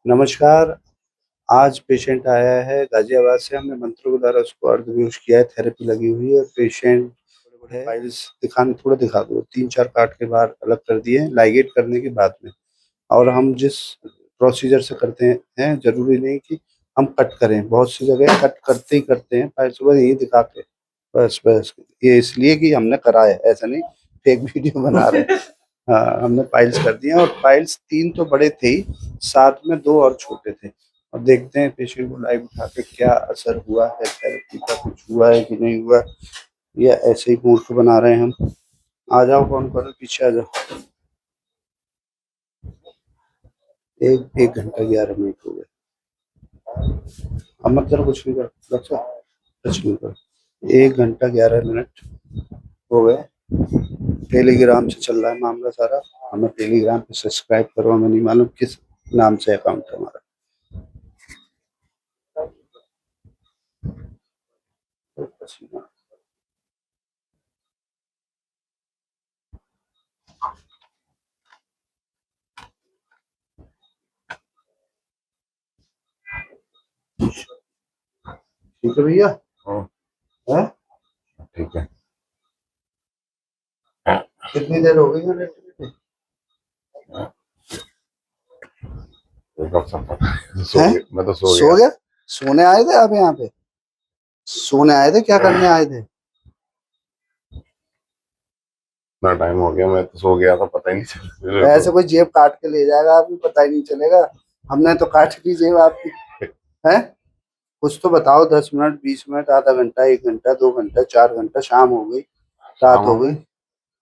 नमस्कार। आज पेशेंट आया है गाज़ियाबाद से। हमने मंत्रों के द्वारा उसको अर्धवेश किया है, थेरेपी लगी हुई है। पेशेंट है, फाइल्स थोड़ा दिखा दो। 3-4 काट के बाहर अलग कर दिए हैं, लाइगेट करने के बाद में। और हम जिस प्रोसीजर से करते हैं, ज़रूरी नहीं कि हम कट करें। बहुत सी जगह कट करते ही करते हैं, फाइल्स को बस यही दिखा के बस। ये इसलिए कि हमने करा है, ऐसा नहीं फेक वीडियो बना रहे हैं। हाँ, हमने फाइल्स कर दी हैं और फाइल्स 3 तो बड़े थे ही, साथ में 2 और छोटे थे। अब देखते हैं पेशेंट को लाइव उठा के क्या असर हुआ है, थेरेपी का कुछ हुआ है कि नहीं हुआ, या ऐसे ही मूर्ख बना रहे हैं हम। आ जाओ, कौन करो, पीछे आ जाओ। 1 घंटा 11 मिनट हो गए। अब मत करो, कुछ नहीं करो, अच्छा कुछ नहीं करो। 1 घंटा 11 मिनट हो गए। टेलीग्राम से चल रहा है मामला सारा। हमें टेलीग्राम पे सब्सक्राइब करो। हमें नहीं मालूम किस नाम से अकाउंट है हमारा। ठीक है भैया। है? ठीक है। कितनी देर हो गई है लेटे लेटे? मैं तो सो सो गया। गया? सोने आए थे आप यहाँ पे? सोने आए थे, क्या करने आए थे? इतना टाइम हो गया, मैं तो सो गया था, पता ही नहीं चला। ऐसे कोई जेब काट के ले जाएगा, आपको पता ही नहीं चलेगा। हमने तो काट ली जेब आपकी। है? कुछ तो बताओ। 10 मिनट, 20 मिनट, आधा घंटा, 1 घंटा, 2 घंटा, 4 घंटा, शाम हो गई, रात हो गई।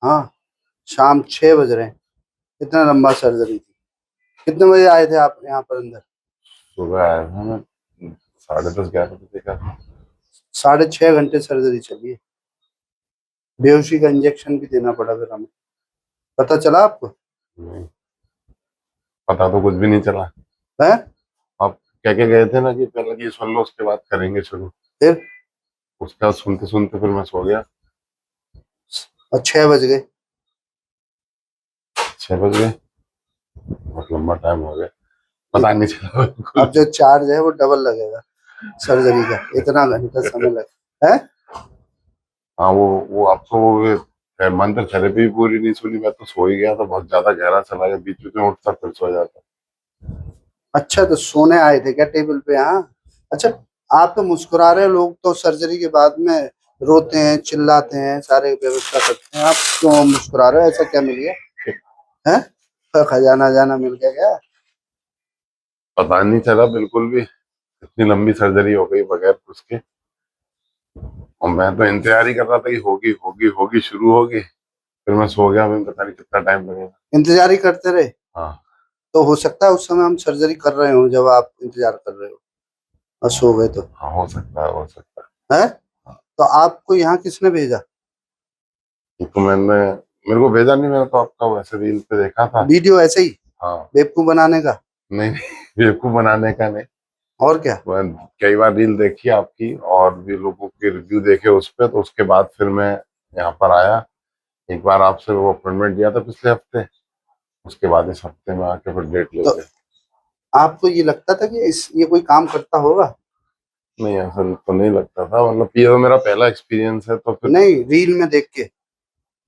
हाँ, शाम 6 बज रहे हैं। इतना लंबा सर्जरी थी। कितने बजे आए थे आप यहाँ पर अंदर? सुबह आया था मैं, 10:30-11 बजे का। 6.5 घंटे सर्जरी चली है। बेहोशी का इंजेक्शन भी देना पड़ा फिर हमें। पता चला आपको? नहीं, पता तो कुछ भी नहीं चला। है? आप कह के गए थे ना कि पहले ये सुन लो, उसके बाद करेंगे शुरू। फिर? उसका सुनते सुनते फिर मैं सो गया। और 6 बज गए। 6 बज गए, बहुत लंबा टाइम हो गया, पता नहीं चला अब बिल्कुल। जो चार्ज है वो डबल लगेगा सर्जरी का। इतना घंटा समय लगे है। हाँ, वो आपको मंत्र थेरेपी पूरी नहीं सुनी, मैं तो सो ही गया था, बहुत ज्यादा गहरा चला गया, बीच बीच में उठता फिर सो जाता। अच्छा, तो सोने आए थे क्या टेबल पे? हाँ। अच्छा, आप तो मुस्कुरा रहे हो। लोग तो सर्जरी के बाद में रोते हैं, चिल्लाते हैं, सारे व्यवस्था करते हैं। आप क्यों मुस्कुरा रहे हो? ऐसा क्या मिल गया है? तो खजाना जाना मिल गया क्या? पता नहीं चला बिल्कुल भी, इतनी लंबी सर्जरी हो गई बगैर उसके। और मैं तो इंतजार ही कर रहा था कि होगी होगी होगी, शुरू होगी, फिर मैं सो गया। मैं पता नहीं कितना टाइम लगेगा। इंतजार ही करते रहे। हाँ। तो हो सकता है उस समय हम सर्जरी कर रहे हो जब आप इंतजार कर रहे हो और सो गए तो। हाँ, हो सकता है, हो सकता है? है। तो आपको यहाँ किसने भेजा? तो मेरे को भेजा नहीं, मैंने तो आपका वैसे रील पे देखा था। वीडियो ऐसे ही हाँ। बेवकूफ बनाने का? नहीं नहीं, बेवकूफ बनाने का नहीं। और क्या? मैं कई बार रील देखी आपकी, और भी लोगों के रिव्यू देखे उस पे, तो उसके बाद फिर मैं यहाँ पर आया। एक बार आपसे वो अपॉइंटमेंट दिया था पिछले हफ्ते, उसके बाद इस हफ्ते में आके फिर डेट ले तो लिया। आपको ये लगता था कि ये कोई काम करता होगा? नहीं, ऐसा तो नहीं लगता था, मतलब ये तो मेरा पहला एक्सपीरियंस है, तो फिर। नहीं, रील में देख के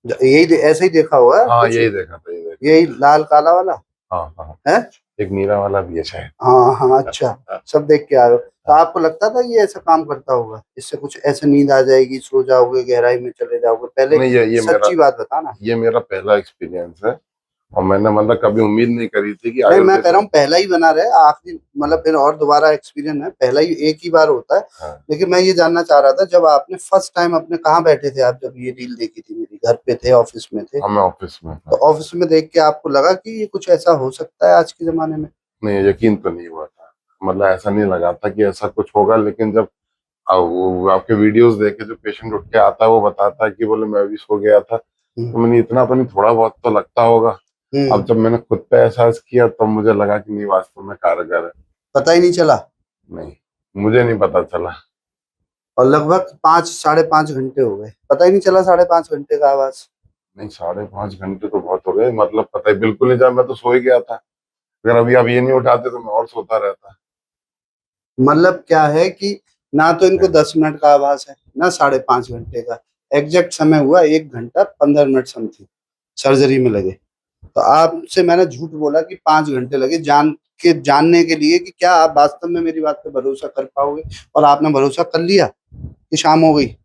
ऐसे ही देखा हुआ है हाँ, कुछ? यही देखा था, यही देखा यही लाल काला वाला था। हाँ हाँ। है? एक नीला वाला भी है शायद। हाँ हाँ, अच्छा। सब देख के आ रहे हो? तो आपको लगता था ये ऐसा काम करता होगा? इससे कुछ ऐसे नींद आ जाएगी, सो जाओगे, गहराई में चले जाओगे? पहले नहीं, सच्ची बात बताना। ये मेरा पहला एक्सपीरियंस है। और मैंने मतलब कभी उम्मीद नहीं करी थी कि नहीं, मैं आयुर्वेद कह रहा में। हूँ पहला ही बना रहे आखिरी, मतलब फिर और दोबारा एक्सपीरियंस है? पहला ही एक ही बार होता है। हाँ लेकिन मैं ये जानना चाह रहा था, जब आपने फर्स्ट टाइम अपने कहाँ बैठे थे आप, जब ये रील देखी थी मेरी? घर पे थे, ऑफिस में थे? हाँ, मैं ऑफिस में तो था। ऑफिस में देख के आपको लगा कि ये कुछ ऐसा हो सकता है आज के जमाने में? नहीं, यकीन तो नहीं हुआ था, मतलब ऐसा नहीं लगा था कि ऐसा कुछ होगा। लेकिन जब वो आपके वीडियोस देखे, जो पेशेंट उठ के आता है वो बताता है कि बोले मैं भी सो गया था, हम्म। तो मैंने इतना तो नहीं, थोड़ा बहुत तो लगता होगा। अब हम्म। जब मैंने खुद पे एहसास किया तब मुझे लगा कि नहीं, वास्तव में कारगर है। पता ही नहीं चला? नहीं, मुझे नहीं पता चला। और लगभग 5 साढ़े 5 घंटे हो गए, पता ही नहीं चला 5.5 घंटे का आवाज? नहीं, 5.5 घंटे तो बहुत हो गए, मतलब पता ही बिल्कुल नहीं चला, मैं तो सो ही गया था। अगर अभी आप ये नहीं उठाते तो मैं और सोता रहता। मतलब क्या है कि ना तो इनको 10 मिनट का आभास है, ना 5.5 घंटे का। एग्जैक्ट समय हुआ 1 घंटा 15 मिनट समथिंग सर्जरी में लगे। तो आपसे मैंने झूठ बोला कि 5 घंटे लगे जानने के लिए कि क्या आप वास्तव में मेरी बात पे भरोसा कर पाओगे, और आपने भरोसा कर लिया कि शाम हो गई।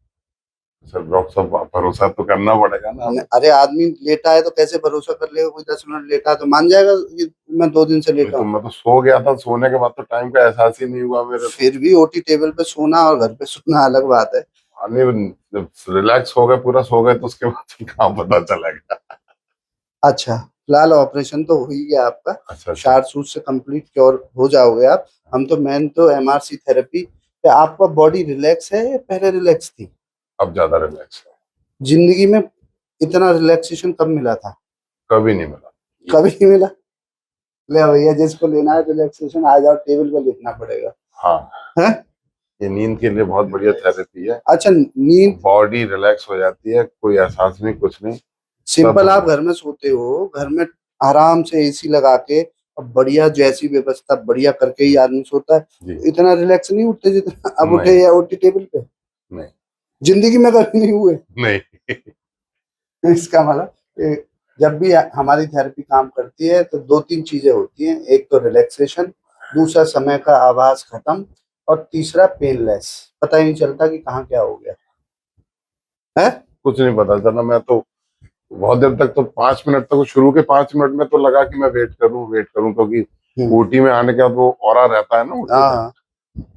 सर डॉक्टर साहब भरोसा तो करना पड़ेगा ना। अरे आदमी लेटा है तो कैसे भरोसा कर लेगा? कोई 10 मिनट लेटा है तो मान जाएगा कि मैं 2 दिन से लेटा तो हूँ? मैं तो सो गया था, सोने के बाद तो टाइम का एहसास ही नहीं हुआ मेरे को। फिर भी ओटी टेबल पे सोना और घर पे सोना अलग बात है। जब रिलैक्स हो गए, पूरा सो गए, तो उसके बाद फिर कहाँ पता चलेगा। अच्छा, फिलहाल ऑपरेशन तो हो ही गया आपका। अच्छा अच्छा। शार्ट सूट से कंप्लीट क्योर हो जाओगे आप। हम तो मेन तो एमआरसी थेरेपी पे, आपका बॉडी रिलैक्स है या पहले रिलैक्स थी? अब ज्यादा रिलैक्स है। जिंदगी में इतना रिलैक्सेशन कब मिला था? कभी नहीं मिला। कभी नहीं मिला। ले भैया, जिसको लेना है रिलैक्सेशन आ जाओ, टेबल पे लिखना पड़ेगा। हाँ, है? ये नींद के लिए बहुत बढ़िया थेरेपी है। अच्छा, नींद। बॉडी रिलैक्स हो जाती है, कोई एहसास नहीं, कुछ नहीं। सिंपल, आप सब घर में सोते हो, घर में आराम से एसी लगा के, और बढ़िया जैसी व्यवस्था बढ़िया करके ही आदमी सोता है। जी। इतना रिलैक्स नहीं उठते जितना अब नहीं उठे या ओटी टेबल पे। नहीं जिंदगी में कभी नहीं हुए। नहीं। इसका मतलब जब भी हमारी थेरेपी काम करती है तो 2-3 चीजें होती हैं। एक तो रिलैक्सेशन, दूसरा समय का आभास खत्म, और तीसरा पेनलेस। पता ही नहीं चलता कि कहाँ क्या हो गया है। कुछ नहीं पता चला। मैं तो बहुत देर तक, तो 5 मिनट तक, शुरू के 5 मिनट में तो लगा कि मैं वेट करूं, क्योंकि ऊटी में आने के बाद वो ऑरा रहता है ना ऊटी में। हाँ,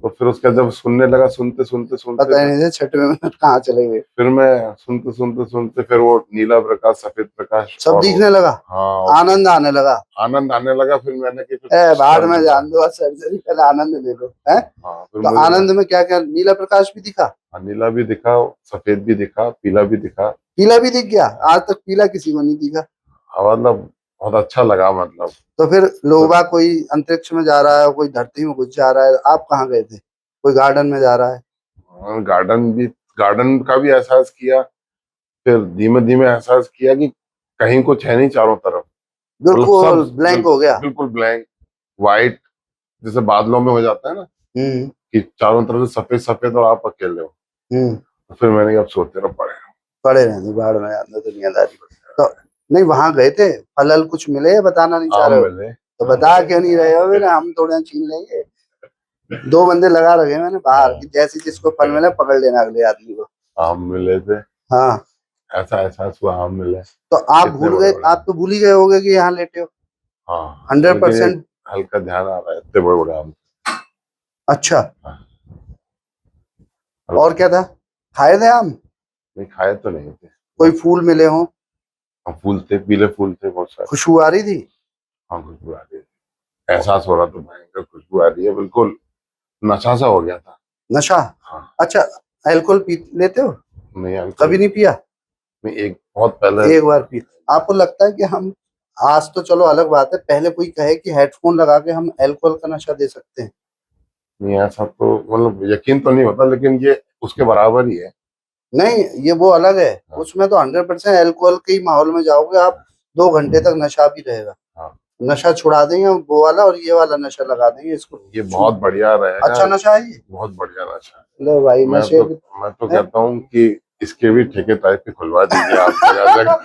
तो फिर उसका जब सुनने लगा, सुनते सुनते सुनते पता ही नहीं था 6वें मिनट कहाँ चले गए। फिर मैं सुनते सुनते सुनते फिर वो नीला प्रकाश, सफेद प्रकाश, सब और दिखने लगा, हाँ, आनंद आने लगा। आनंद आने लगा। फिर मैंने कि फिर भाड़ कर में दूंगा। जान दो, सर्जरी पहले आनंद ले लो है। हाँ, फिर तो मुझे आनंद में क्या क्या, नीला प्रकाश भी दिखा? हाँ, नीला भी दिखा, सफेद भी दिखा, पीला भी दिखा। पीला भी दिख गया? आज तक पीला किसी को नहीं दिखा। हाँ, मतलब बहुत अच्छा लगा, मतलब। तो फिर तो लोग कोई अंतरिक्ष में जा रहा है, कोई धरती में घुस जा रहा है, आप कहाँ गए थे? कोई गार्डन में जा रहा है? गार्डन का भी एहसास किया। फिर धीमे धीमे एहसास किया कि कहीं कुछ है नहीं चारों तरफ। मतलब सब बिल्कुल ब्लैंक हो गया। बिल्कुल ब्लैंक, वाइट, जैसे बादलों में हो जाता है ना, हम्म। कि चारों तरफ से सफेद सफेद और आप अकेले हो। हम्म। तो फिर मैंने कहा, अब सोते रहो, पड़े। पड़े रहने बाढ़ में, अंदर दुनियादारी। तो नहीं, वहां गए थे, फल हल कुछ मिले या बताना नहीं चाह आम रहे हो? मिले। तो बता क्यों नहीं रहे हो? फिर हम थोड़े छीन लेंगे। 2 बंदे लगा रखे मैंने बाहर कि जैसे जिसको फल मिले पकड़ लेना अगले आदमी को। आम मिले थे। हाँ। ऐसा एहसास हुआ, आम मिले। तो आप इतने भूल बड़े गए, बड़े आप आम। तो भूल ही गए होगे कि यहाँ लेटे हो। हाँ, हंड्रेड लेकिन ये परसेंट हल्का ध्यान आ रहा है, इतने बड़े बड़े आम। अच्छा। हाँ, और क्या था? खाए थे आम? नहीं, खाए तो नहीं थे। कोई फूल मिले हो? हाँ, फूल थे, पीले फूल थे बहुत सारे। खुशबू आ रही थी? हाँ, खुशबू आ रही है। एहसास हो रहा था, भयंकर खुशबू आ रही है, बिल्कुल नशा सा हो गया था। नशा? हाँ। अच्छा, अल्कोहल पी लेते हो? नहीं, अल्कोहल कभी नहीं पिया? नहीं, एक बहुत पहले। एक बार पी। आपको लगता है कि हम, आज तो चलो अलग बात है, पहले कोई कहे कि हेडफोन लगा के हम अल्कोहल का नशा दे सकते हैं? नहीं, ऐसा तो मतलब यकीन तो नहीं होता, लेकिन ये उसके बराबर ही है। नहीं, ये वो अलग है। हाँ। उसमें तो 100% अल्कोहल के ही माहौल में जाओगे आप, 2 घंटे तक नशा भी रहेगा। हाँ, नशा छुड़ा देंगे हम, वो वाला और ये वाला नशा लगा देंगे इसको। ये बहुत बढ़िया रहेगा। अच्छा नशा है ये। बहुत बढ़िया नशा है। लो भाई, मैं नशे तो मैं तो कहता हूँ कि इसके भी ठेके टाइप के खुलवा दीजिए आप, जगह जगह।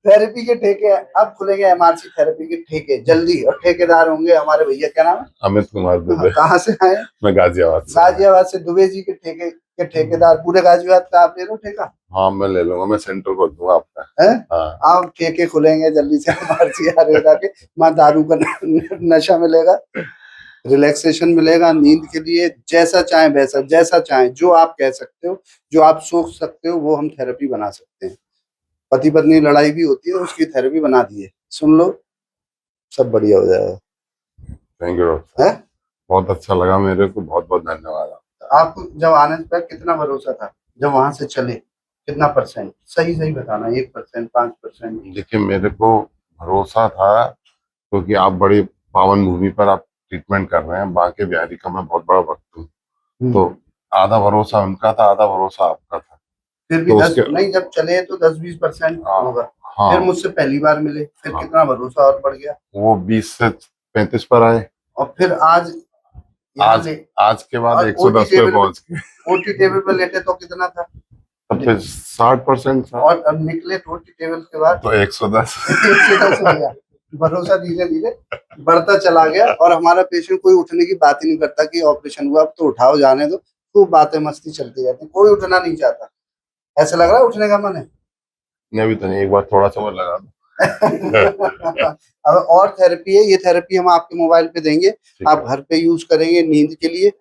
थेरेपी के ठेके अब खुलेंगे, एमआरसी थेरेपी के ठेके जल्दी, और ठेकेदार होंगे हमारे भैया, क्या नाम है? अमित कुमार दुबे। कहाँ से आए? मैं गाजियाबाद से। गाजियाबाद से दुबे जी के ठेके के ठेकेदार। पूरे गाजियाबाद का आप ले लो ठेका हाँ, मैं ले लूंगा, मैं सेंटर खोल दूंगा आपका। है। हाँ। आप ठेके खुलेंगे जल्दी से, एमआरसी आयुर्वेदा के। वहाँ दारू का नशा मिलेगा, रिलैक्सेशन मिलेगा, नींद के लिए जैसा चाहे वैसा, जैसा चाहे जो आप कह सकते हो, जो आप सोच सकते हो, वो हम थेरेपी बना सकते हैं। पति पत्नी लड़ाई भी होती है, उसकी थेरेपी बना दी है, सुन लो, सब बढ़िया हो जाएगा। थैंक यू डॉक्टर है? साहब, बहुत अच्छा लगा मेरे को, बहुत बहुत धन्यवाद। आपको जब आने पर कितना भरोसा था? जब वहां से चले कितना परसेंट? सही सही बताना, 1%, 5%? देखिए, मेरे को भरोसा था, क्योंकि आप बड़ी पावन भूमि पर आप ट्रीटमेंट कर रहे हैं। बांके बिहारी का मैं बहुत बड़ा भक्त हूँ। तो आधा भरोसा उनका था, आधा भरोसा आपका था। फिर भी तो 10 उसके नहीं, जब चले तो 10-20% हाँ, होगा। हाँ फिर मुझसे पहली बार मिले, फिर हाँ। कितना भरोसा और बढ़ गया, वो 20 से 35 पर आए। और फिर आज यहाँ आज ले आज के बाद और 110 पे पहुंच गए। ओटी टेबल पे लेटे तो कितना था, तब पे 60% था, और अब निकले ओटी टेबल के बाद तो 110। 110 हो गया। भरोसा धीरे धीरे बढ़ता चला गया, और हमारा पेशेंट कोई उठने की बात ही नहीं करता कि ऑपरेशन हुआ अब तो उठाओ जाने दो, खूब बातें मस्ती चलती रहती, कोई उठना नहीं चाहता। ऐसा लग रहा है उठने का मन है। नहीं अभी तो नहीं, एक बार थोड़ा सा और लगा दो। अब और थेरेपी है, ये थेरेपी हम आपके मोबाइल पे देंगे, ठीक आप है। घर पे यूज करेंगे, नींद के लिए,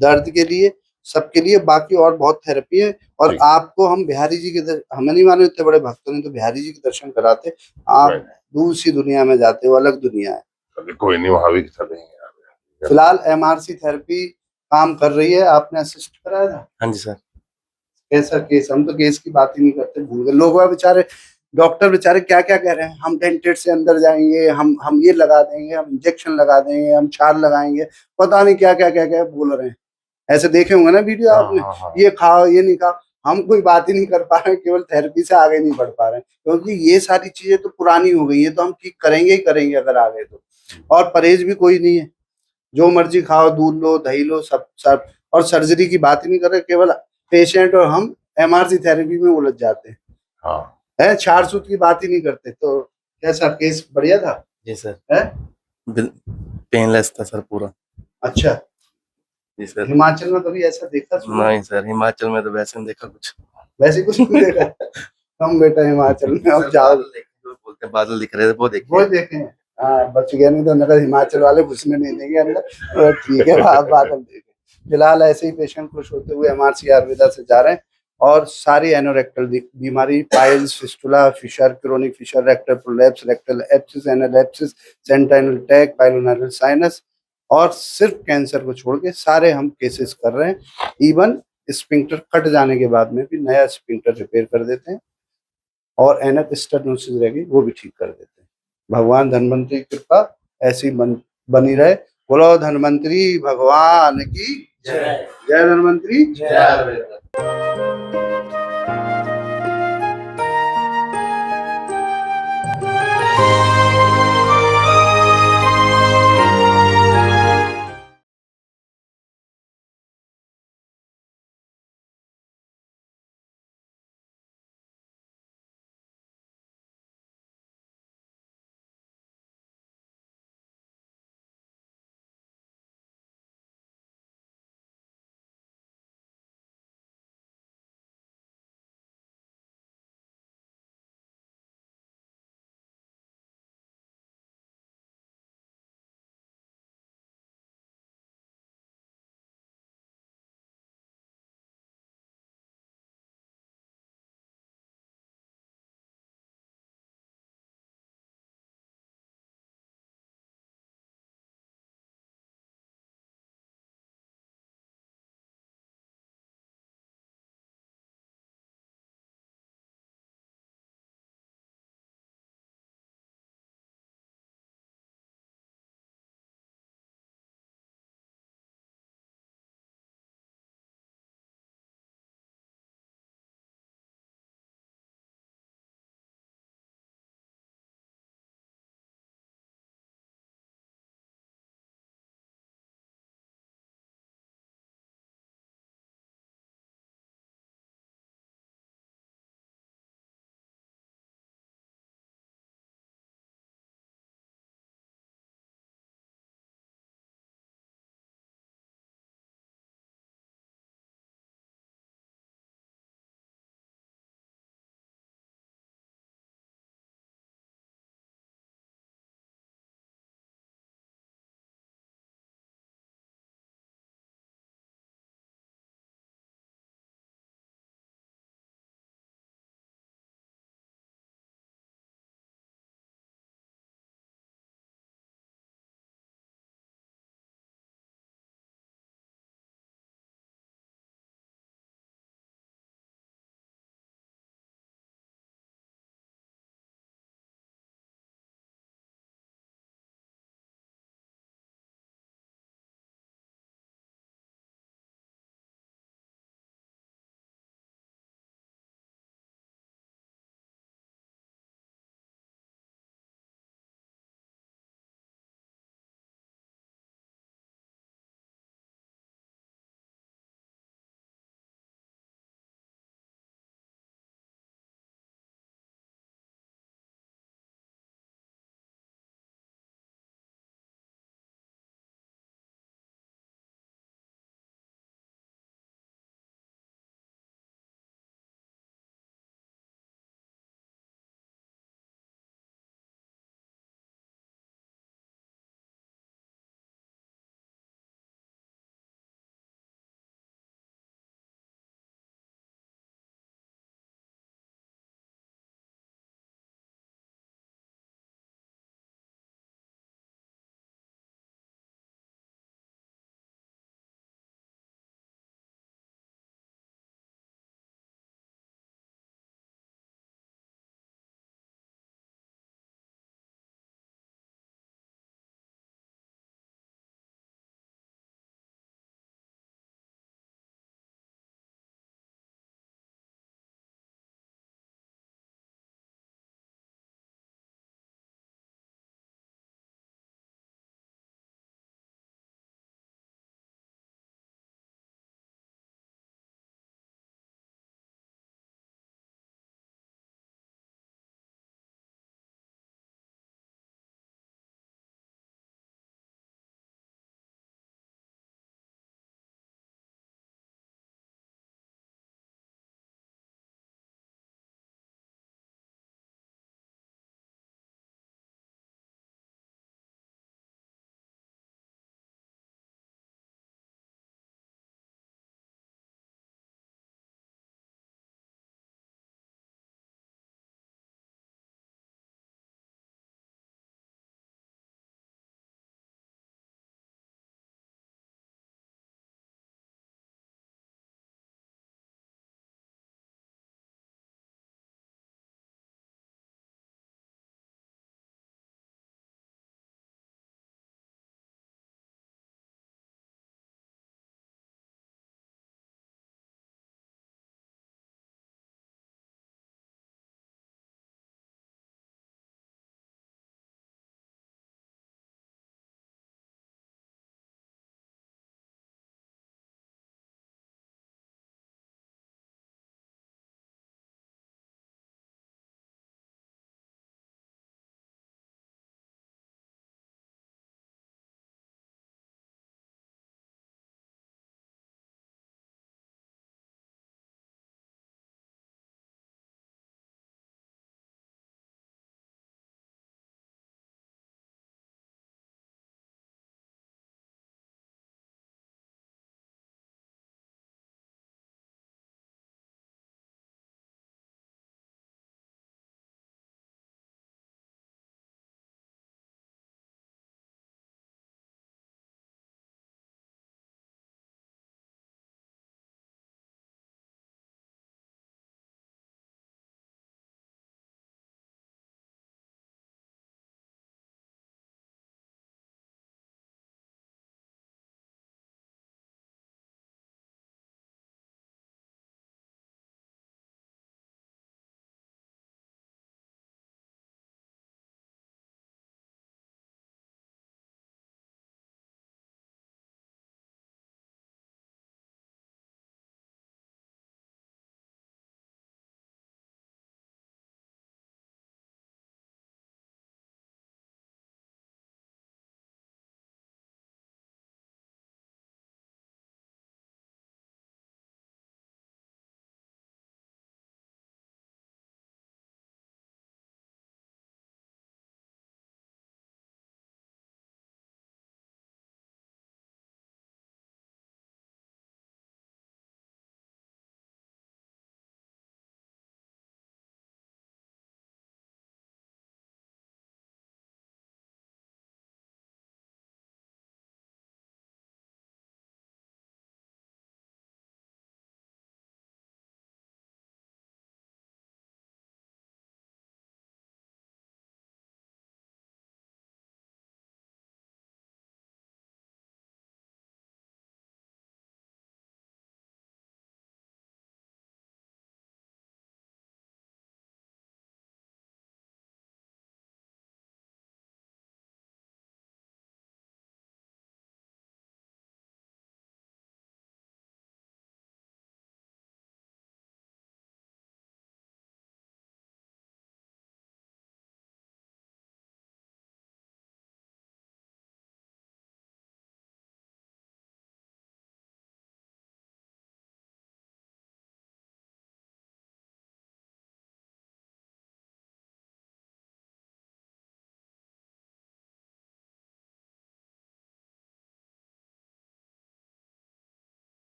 दर्द के लिए, सबके लिए। बाकी और बहुत थेरेपी है, और ठीक। आपको हम बिहारी जी के हमें नहीं मानो इतने बड़े भक्त नहीं तो बिहारी जी के दर्शन कराते, आप Right. दूसरी दुनिया में जाते हो, अलग दुनिया है। अभी कोई नहीं, वहां भी चलेंगे यार। फिलहाल एमआरसी थेरेपी काम कर रही है, आपने असिस्ट कराया था। हाँ जी सर। कैसा केस, हम तो केस की बात ही नहीं करते, भूल गए लोग बेचारे, डॉक्टर बेचारे क्या क्या कह रहे हैं, हम डेंटेड से अंदर जाएंगे, हम ये लगा देंगे, हम इंजेक्शन लगा देंगे, हम छाल लगाएंगे, पता नहीं क्या क्या क्या क्या बोल रहे हैं। ऐसे देखे होंगे ना वीडियो हाँ आपने, हाँ हाँ। ये खाओ ये नहीं खाओ, हम कोई बात ही नहीं कर पा रहे हैं, केवल थेरेपी से आगे नहीं बढ़ पा रहे हैं, क्योंकि ये सारी चीजें तो पुरानी हो गई है, तो हम ठीक करेंगे ही करेंगे अगर आगे तो। और परहेज भी कोई नहीं है, जो मर्जी खाओ, दूध लो दही लो, सब सब। और सर्जरी की बात ही नहीं कर रहे, केवल पेशेंट और हम एमआरसी थेरेपी में उलझ जाते हैं, हाँ है छाड़ सूत की बात ही नहीं करते। तो कैसा केस, बढ़िया था जी सर। है, पेनलेस था सर पूरा। अच्छा। जी सर। हिमाचल में कभी ऐसा देखा सुना? नहीं सर, हिमाचल में तो वैसे नहीं देखा कुछ। वैसे कुछ नहीं देखा। हम बेटा हिमाचल में अब जाओ, जो बोलते हैं बादल दिख रहे थे वो वो देखिए। देखे हैं। हाँ बच गया, नहीं तो नगर हिमाचल वाले घुसने नहीं देंगे अंदर, तो ठीक है आप बादल देखे। फिलहाल ऐसे ही पेशेंट खुश होते हुए एमआरसी आयुर्वेदा से जा रहे हैं, और सारी एनोरेक्टल बीमारी, piles, fistula, fissure, chronic fissure, rectal prolapse, rectal abscess, anal abscess, sentinel tag, pilonidal sinus, और सिर्फ कैंसर को छोड़ के सारे हम केसेस कर रहे हैं। इवन स्पिंक्टर कट जाने के बाद में भी नया स्पिंक्टर रिपेयर कर देते हैं, और एनल स्टेनोसिस रहेगी वो भी ठीक कर देते हैं। भगवान धन्वंतरी की कृपा ऐसी बनी रहे। बोलो धन्वंतरी भगवान की जय। जय धन्वंतरी जय।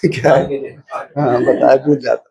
क्या है? हाँ बताया, भूल जाता।